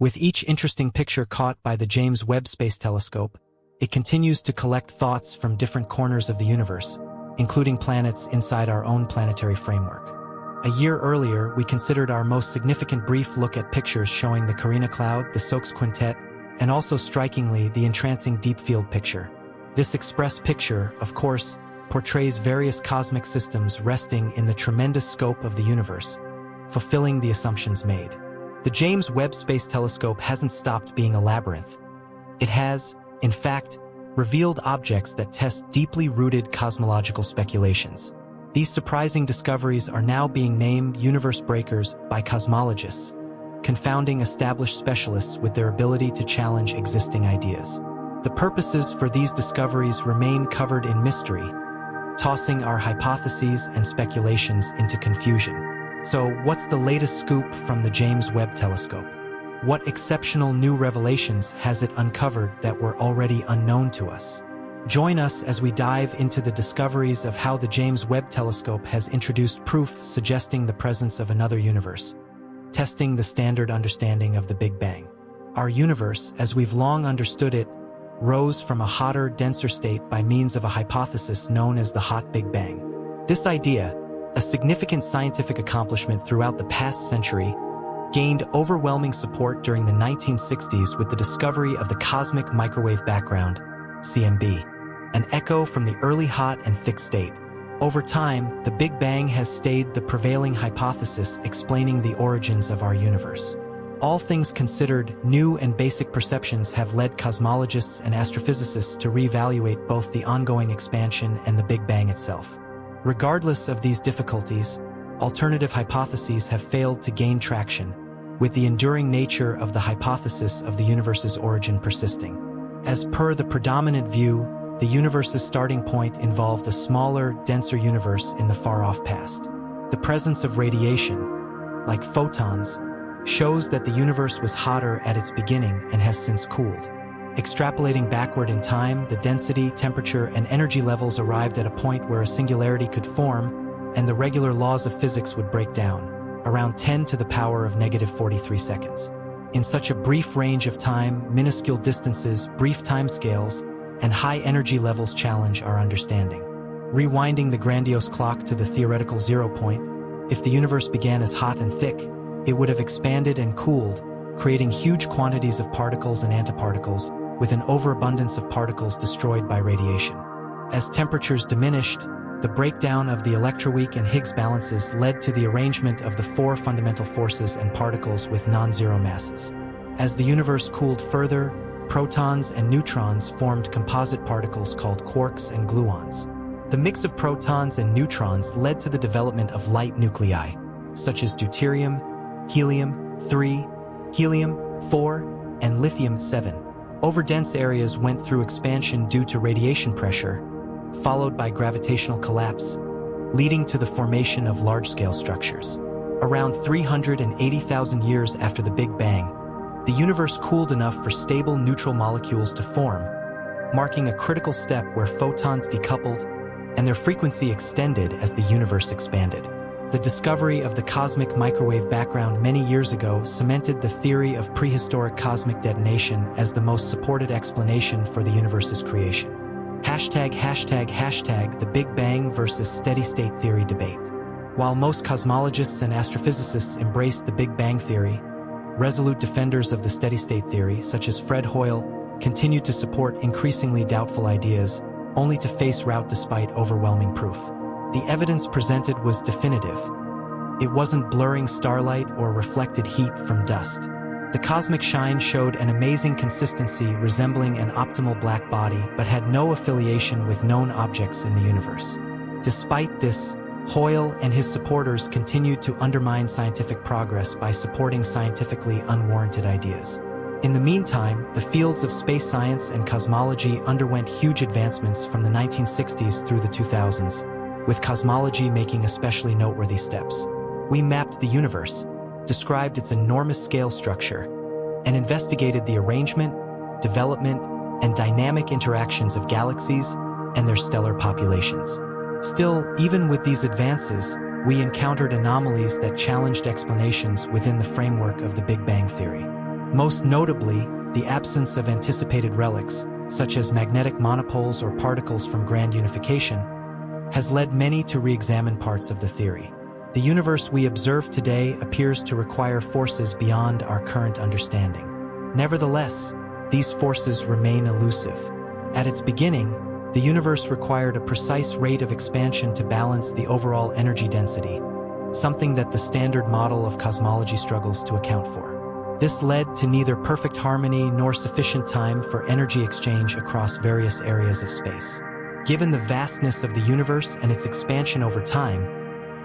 With each interesting picture caught by the James Webb Space Telescope, it continues to collect thoughts from different corners of the universe, including planets inside our own planetary framework. A year earlier, we considered our most significant brief look at pictures showing the Carina Cloud, the Sox Quintet, and also strikingly the entrancing Deep Field picture. This express picture, of course, portrays various cosmic systems resting in the tremendous scope of the universe, fulfilling the assumptions made. The James Webb Space Telescope hasn't stopped being a labyrinth. It has, in fact, revealed objects that test deeply rooted cosmological speculations. These surprising discoveries are now being named universe breakers by cosmologists, confounding established specialists with their ability to challenge existing ideas. The purposes for these discoveries remain covered in mystery, tossing our hypotheses and speculations into confusion. So, what's the latest scoop from the James Webb Telescope? What exceptional new revelations has it uncovered that were already unknown to us? Join us as we dive into the discoveries of how the James Webb Telescope has introduced proof suggesting the presence of another universe, testing the standard understanding of the Big Bang. Our universe, as we've long understood it, rose from a hotter, denser state by means of a hypothesis known as the hot Big Bang. This idea, a significant scientific accomplishment throughout the past century, gained overwhelming support during the 1960s with the discovery of the cosmic microwave background, CMB, an echo from the early hot and thick state. Over time, the Big Bang has stayed the prevailing hypothesis explaining the origins of our universe. All things considered, new and basic perceptions have led cosmologists and astrophysicists to reevaluate both the ongoing expansion and the Big Bang itself. Regardless of these difficulties, alternative hypotheses have failed to gain traction, with the enduring nature of the hypothesis of the universe's origin persisting. As per the predominant view, the universe's starting point involved a smaller, denser universe in the far-off past. The presence of radiation, like photons, shows that the universe was hotter at its beginning and has since cooled. Extrapolating backward in time, the density, temperature, and energy levels arrived at a point where a singularity could form, and the regular laws of physics would break down, around 10 to the power of -43 seconds. In such a brief range of time, minuscule distances, brief timescales, and high energy levels challenge our understanding. Rewinding the grandiose clock to the theoretical zero point, if the universe began as hot and thick, it would have expanded and cooled, creating huge quantities of particles and antiparticles, with an overabundance of particles destroyed by radiation. As temperatures diminished, the breakdown of the electroweak and Higgs balances led to the arrangement of the four fundamental forces and particles with non-zero masses. As the universe cooled further, protons and neutrons formed composite particles called quarks and gluons. The mix of protons and neutrons led to the development of light nuclei, such as deuterium, helium-3, helium-4, and lithium-7. Overdense areas went through expansion due to radiation pressure, followed by gravitational collapse, leading to the formation of large-scale structures. Around 380,000 years after the Big Bang, the universe cooled enough for stable neutral molecules to form, marking a critical step where photons decoupled and their frequency extended as the universe expanded. The discovery of the cosmic microwave background many years ago cemented the theory of prehistoric cosmic detonation as the most supported explanation for the universe's creation. #the Big Bang versus steady-state theory debate. While most cosmologists and astrophysicists embrace the Big Bang theory, resolute defenders of the steady-state theory, such as Fred Hoyle, continued to support increasingly doubtful ideas, only to face rout despite overwhelming proof. The evidence presented was definitive. It wasn't blurring starlight or reflected heat from dust. The cosmic shine showed an amazing consistency resembling an optimal black body but had no affiliation with known objects in the universe. Despite this, Hoyle and his supporters continued to undermine scientific progress by supporting scientifically unwarranted ideas. In the meantime, the fields of space science and cosmology underwent huge advancements from the 1960s through the 2000s, with cosmology making especially noteworthy steps. We mapped the universe, described its enormous scale structure, and investigated the arrangement, development, and dynamic interactions of galaxies and their stellar populations. Still, even with these advances, we encountered anomalies that challenged explanations within the framework of the Big Bang theory. Most notably, the absence of anticipated relics, such as magnetic monopoles or particles from grand unification, has led many to re-examine parts of the theory. The universe we observe today appears to require forces beyond our current understanding. Nevertheless, these forces remain elusive. At its beginning, the universe required a precise rate of expansion to balance the overall energy density, something that the standard model of cosmology struggles to account for. This led to neither perfect harmony nor sufficient time for energy exchange across various areas of space. Given the vastness of the universe and its expansion over time,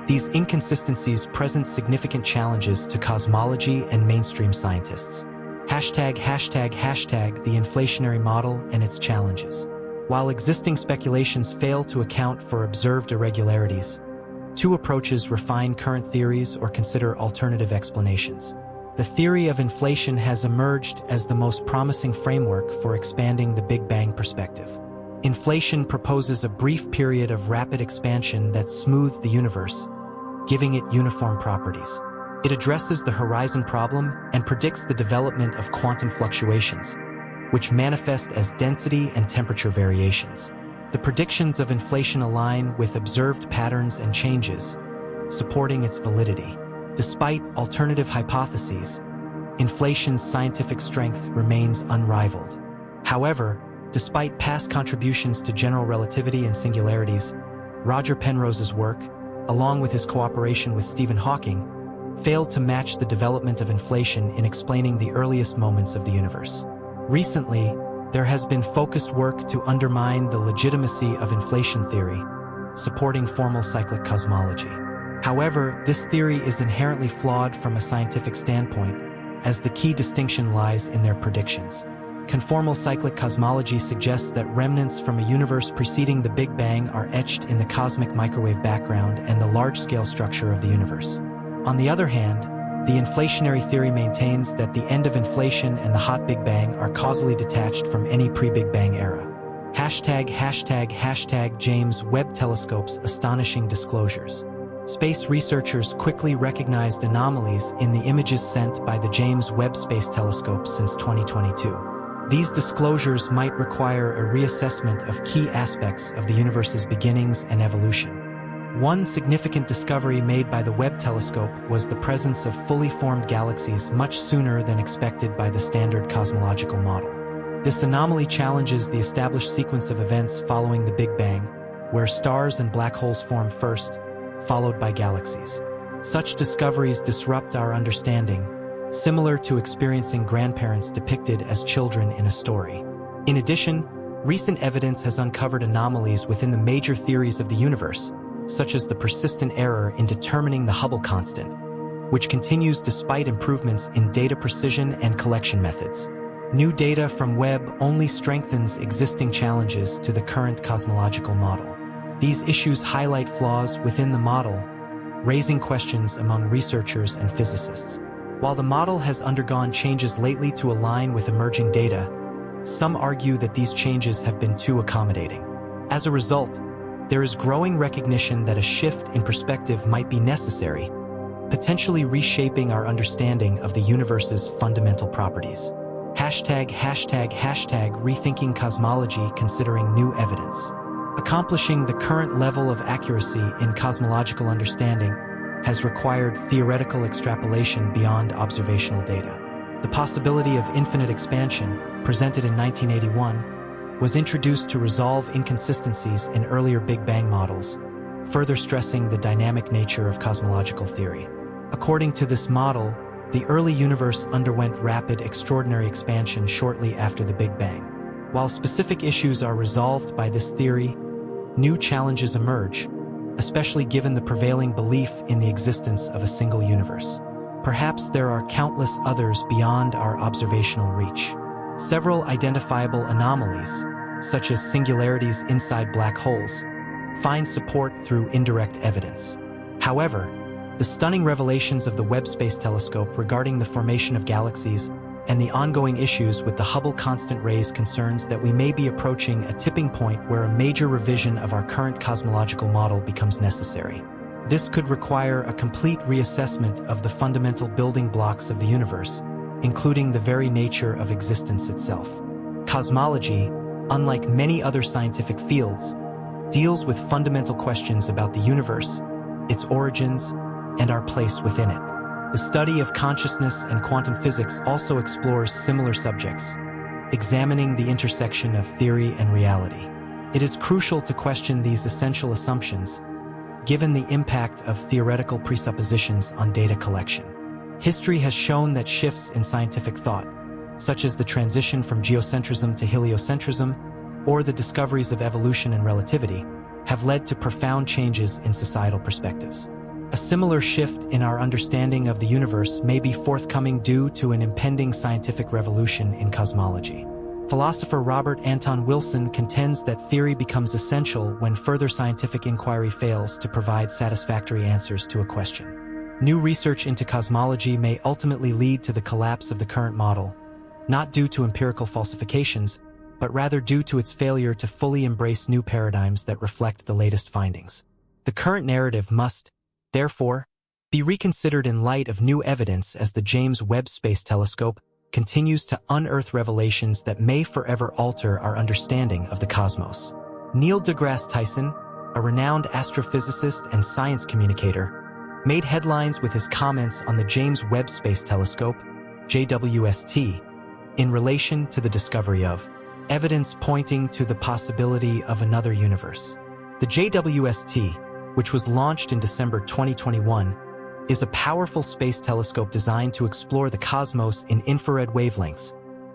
these inconsistencies present significant challenges to cosmology and mainstream scientists. ### the inflationary model and its challenges. While existing speculations fail to account for observed irregularities, two approaches refine current theories or consider alternative explanations. The theory of inflation has emerged as the most promising framework for expanding the Big Bang perspective. Inflation proposes a brief period of rapid expansion that smoothed the universe, giving it uniform properties. It addresses the horizon problem and predicts the development of quantum fluctuations, which manifest as density and temperature variations. The predictions of inflation align with observed patterns and changes, supporting its validity. Despite alternative hypotheses, inflation's scientific strength remains unrivaled. However, despite past contributions to general relativity and singularities, Roger Penrose's work, along with his cooperation with Stephen Hawking, failed to match the development of inflation in explaining the earliest moments of the universe. Recently, there has been focused work to undermine the legitimacy of inflation theory, supporting formal cyclic cosmology. However, this theory is inherently flawed from a scientific standpoint, as the key distinction lies in their predictions. Conformal cyclic cosmology suggests that remnants from a universe preceding the Big Bang are etched in the cosmic microwave background and the large-scale structure of the universe. On the other hand, the inflationary theory maintains that the end of inflation and the hot Big Bang are causally detached from any pre-Big Bang era. ### James Webb Telescope's astonishing disclosures. Space researchers quickly recognized anomalies in the images sent by the James Webb Space Telescope since 2022. These disclosures might require a reassessment of key aspects of the universe's beginnings and evolution. One significant discovery made by the Webb telescope was the presence of fully formed galaxies much sooner than expected by the standard cosmological model. This anomaly challenges the established sequence of events following the Big Bang, where stars and black holes form first, followed by galaxies. Such discoveries disrupt our understanding, similar to experiencing grandparents depicted as children in a story. In addition, recent evidence has uncovered anomalies within the major theories of the universe, such as the persistent error in determining the Hubble constant, which continues despite improvements in data precision and collection methods. New data from Webb only strengthens existing challenges to the current cosmological model. These issues highlight flaws within the model, raising questions among researchers and physicists. While the model has undergone changes lately to align with emerging data, some argue that these changes have been too accommodating. As a result, there is growing recognition that a shift in perspective might be necessary, potentially reshaping our understanding of the universe's fundamental properties. ### rethinking cosmology considering new evidence. Accomplishing the current level of accuracy in cosmological understanding has required theoretical extrapolation beyond observational data. The possibility of infinite expansion, presented in 1981, was introduced to resolve inconsistencies in earlier Big Bang models, further stressing the dynamic nature of cosmological theory. According to this model, the early universe underwent rapid extraordinary expansion shortly after the Big Bang. While specific issues are resolved by this theory, new challenges emerge, especially given the prevailing belief in the existence of a single universe. Perhaps there are countless others beyond our observational reach. Several identifiable anomalies, such as singularities inside black holes, find support through indirect evidence. However, the stunning revelations of the Webb Space Telescope regarding the formation of galaxies and the ongoing issues with the Hubble constant raise concerns that we may be approaching a tipping point where a major revision of our current cosmological model becomes necessary. This could require a complete reassessment of the fundamental building blocks of the universe, including the very nature of existence itself. Cosmology, unlike many other scientific fields, deals with fundamental questions about the universe, its origins, and our place within it. The study of consciousness and quantum physics also explores similar subjects, examining the intersection of theory and reality. It is crucial to question these essential assumptions, given the impact of theoretical presuppositions on data collection. History has shown that shifts in scientific thought, such as the transition from geocentrism to heliocentrism, or the discoveries of evolution and relativity, have led to profound changes in societal perspectives. A similar shift in our understanding of the universe may be forthcoming due to an impending scientific revolution in cosmology. Philosopher Robert Anton Wilson contends that theory becomes essential when further scientific inquiry fails to provide satisfactory answers to a question. New research into cosmology may ultimately lead to the collapse of the current model, not due to empirical falsifications, but rather due to its failure to fully embrace new paradigms that reflect the latest findings. The current narrative must, therefore, be reconsidered in light of new evidence as the James Webb Space Telescope continues to unearth revelations that may forever alter our understanding of the cosmos. Neil deGrasse Tyson, a renowned astrophysicist and science communicator, made headlines with his comments on the James Webb Space Telescope, JWST, in relation to the discovery of evidence pointing to the possibility of another universe. The JWST, which was launched in December 2021, is a powerful space telescope designed to explore the cosmos in infrared wavelengths,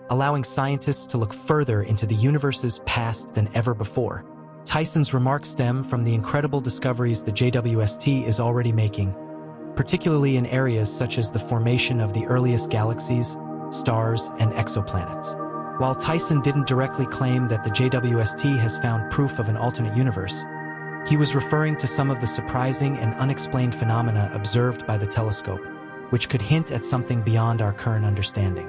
allowing scientists to look further into the universe's past than ever before. Tyson's remarks stem from the incredible discoveries the JWST is already making, particularly in areas such as the formation of the earliest galaxies, stars, and exoplanets. While Tyson didn't directly claim that the JWST has found proof of an alternate universe, he was referring to some of the surprising and unexplained phenomena observed by the telescope, which could hint at something beyond our current understanding.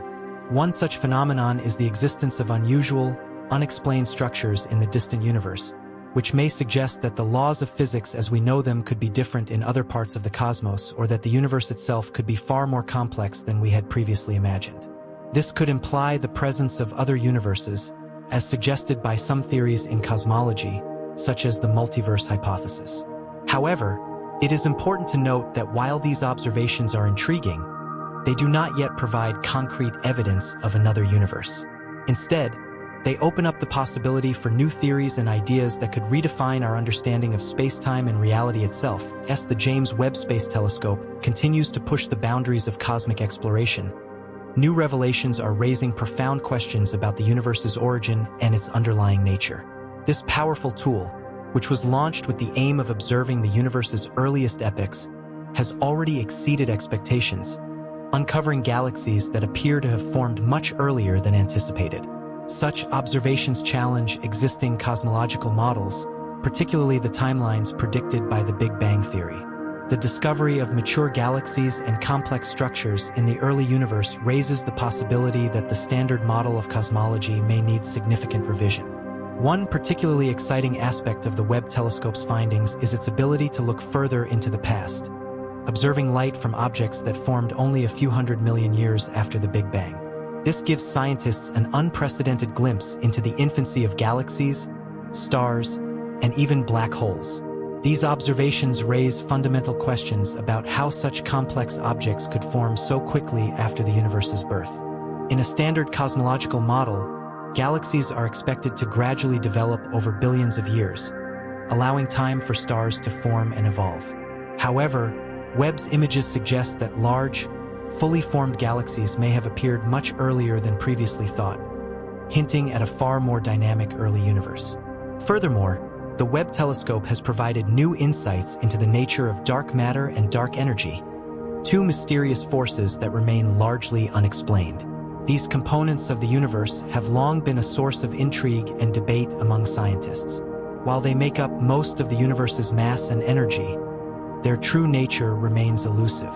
One such phenomenon is the existence of unusual, unexplained structures in the distant universe, which may suggest that the laws of physics as we know them could be different in other parts of the cosmos, or that the universe itself could be far more complex than we had previously imagined. This could imply the presence of other universes, as suggested by some theories in cosmology, such as the multiverse hypothesis. However, it is important to note that while these observations are intriguing, they do not yet provide concrete evidence of another universe. Instead, they open up the possibility for new theories and ideas that could redefine our understanding of space-time and reality itself. As the James Webb Space Telescope continues to push the boundaries of cosmic exploration, new revelations are raising profound questions about the universe's origin and its underlying nature. This powerful tool, which was launched with the aim of observing the universe's earliest epochs, has already exceeded expectations, uncovering galaxies that appear to have formed much earlier than anticipated. Such observations challenge existing cosmological models, particularly the timelines predicted by the Big Bang Theory. The discovery of mature galaxies and complex structures in the early universe raises the possibility that the standard model of cosmology may need significant revision. One particularly exciting aspect of the Webb telescope's findings is its ability to look further into the past, observing light from objects that formed only a few hundred million years after the Big Bang. This gives scientists an unprecedented glimpse into the infancy of galaxies, stars, and even black holes. These observations raise fundamental questions about how such complex objects could form so quickly after the universe's birth. In a standard cosmological model, galaxies are expected to gradually develop over billions of years, allowing time for stars to form and evolve. However, Webb's images suggest that large, fully formed galaxies may have appeared much earlier than previously thought, hinting at a far more dynamic early universe. Furthermore, the Webb telescope has provided new insights into the nature of dark matter and dark energy, two mysterious forces that remain largely unexplained. These components of the universe have long been a source of intrigue and debate among scientists. While they make up most of the universe's mass and energy, their true nature remains elusive.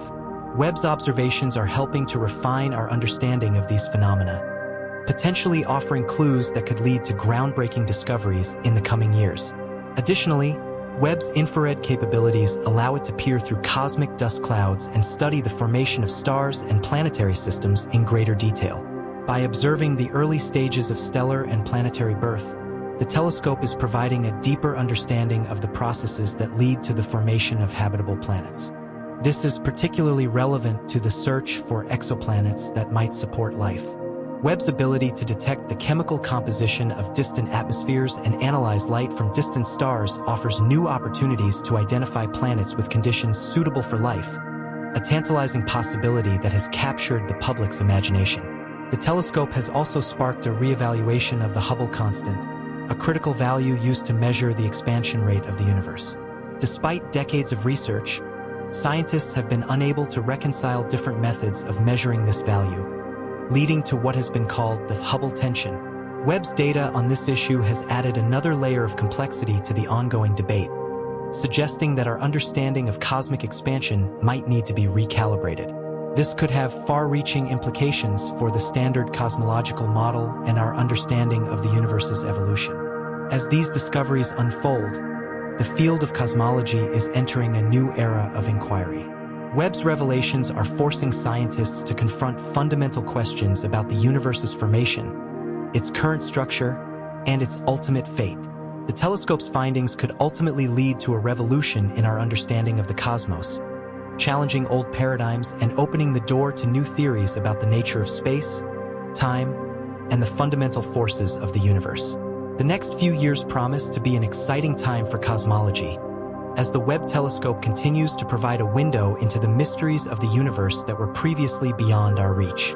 Webb's observations are helping to refine our understanding of these phenomena, potentially offering clues that could lead to groundbreaking discoveries in the coming years. Additionally, Webb's infrared capabilities allow it to peer through cosmic dust clouds and study the formation of stars and planetary systems in greater detail. By observing the early stages of stellar and planetary birth, the telescope is providing a deeper understanding of the processes that lead to the formation of habitable planets. This is particularly relevant to the search for exoplanets that might support life. Webb's ability to detect the chemical composition of distant atmospheres and analyze light from distant stars offers new opportunities to identify planets with conditions suitable for life, a tantalizing possibility that has captured the public's imagination. The telescope has also sparked a reevaluation of the Hubble constant, a critical value used to measure the expansion rate of the universe. Despite decades of research, scientists have been unable to reconcile different methods of measuring this value, leading to what has been called the Hubble tension. Webb's data on this issue has added another layer of complexity to the ongoing debate, suggesting that our understanding of cosmic expansion might need to be recalibrated. This could have far-reaching implications for the standard cosmological model and our understanding of the universe's evolution. As these discoveries unfold, the field of cosmology is entering a new era of inquiry. Webb's revelations are forcing scientists to confront fundamental questions about the universe's formation, its current structure, and its ultimate fate. The telescope's findings could ultimately lead to a revolution in our understanding of the cosmos, challenging old paradigms and opening the door to new theories about the nature of space, time, and the fundamental forces of the universe. The next few years promise to be an exciting time for cosmology, as the Webb telescope continues to provide a window into the mysteries of the universe that were previously beyond our reach.